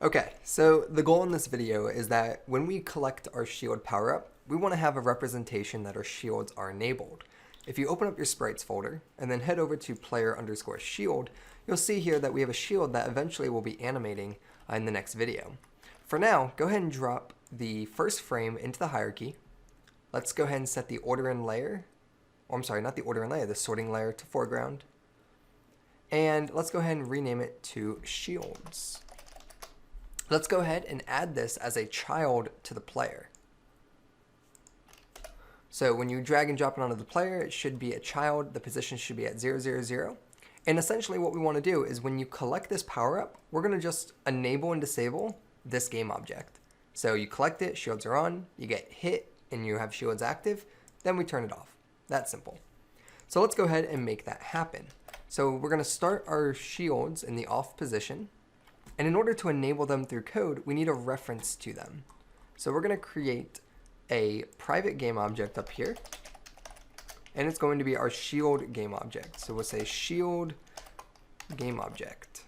Okay, so the goal in this video is that when we collect our shield power-up, we want to have a representation that our shields are enabled. If you open up your sprites folder and then head over to player_shield, you'll see here that we have a shield that eventually will be animating in the next video. For now, go ahead and drop the first frame into the hierarchy. Let's go ahead and set the order in layer, or I'm sorry, not the order in layer, the sorting layer to foreground. And let's go ahead and rename it to shields. Let's go ahead and add this as a child to the player. So when you drag and drop it onto the player, it should be a child. The position should be at 0, 0, 0. And essentially what we want to do is when you collect this power up, we're going to just enable and disable this game object. So you collect it, shields are on, you get hit, and you have shields active, then we turn it off. That's simple. So let's go ahead and make that happen. So we're going to start our shields in the off position. And in order to enable them through code, we need a reference to them. So we're going to create a private game object up here. And it's going to be our shield game object. So we'll say shield game object.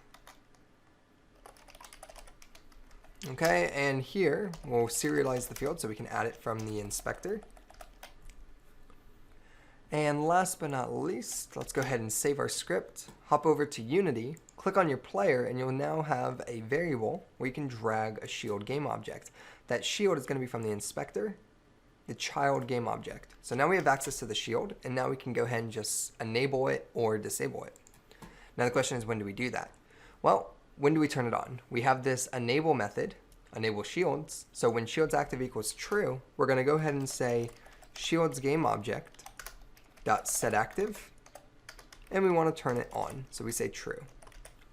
Okay, and here we'll serialize the field so we can add it from the inspector. And last but not least, let's go ahead and save our script, hop over to Unity, click on your player, and you'll now have a variable where you can drag a shield game object. That shield is going to be from the inspector, the child game object. So now we have access to the shield, and now we can go ahead and just enable it or disable it. Now the question is, when do we do that? Well, when do we turn it on? We have this enable method, enable shields. So when shields active equals true, we're going to go ahead and say shields game object dot set active, and we want to turn it on. So we say true.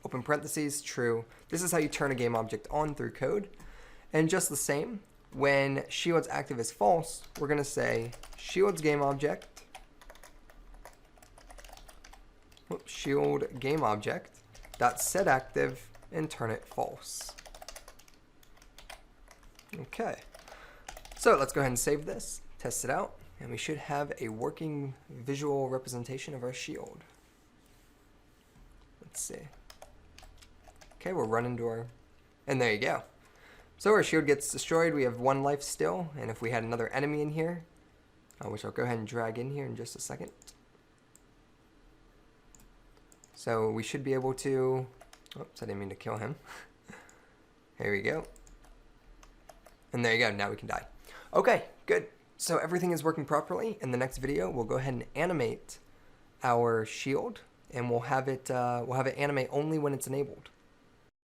Open parentheses, true. This is how you turn a game object on through code. And just the same, when shields active is false, we're going to say shields game object, shield game object dot set active, and turn it false. Okay. So let's go ahead and save this, test it out, and we should have a working visual representation of our shield. Let's see. Okay, we'll run into our, and there you go. So our shield gets destroyed, we have 1 life still, and if we had another enemy in here, which I'll go ahead and drag in here in just a second. So we should be able to, oops, I didn't mean to kill him. Here we go. And there you go, now we can die. Okay, good. So everything is working properly. In the next video, we'll go ahead and animate our shield, and we'll have it animate only when it's enabled.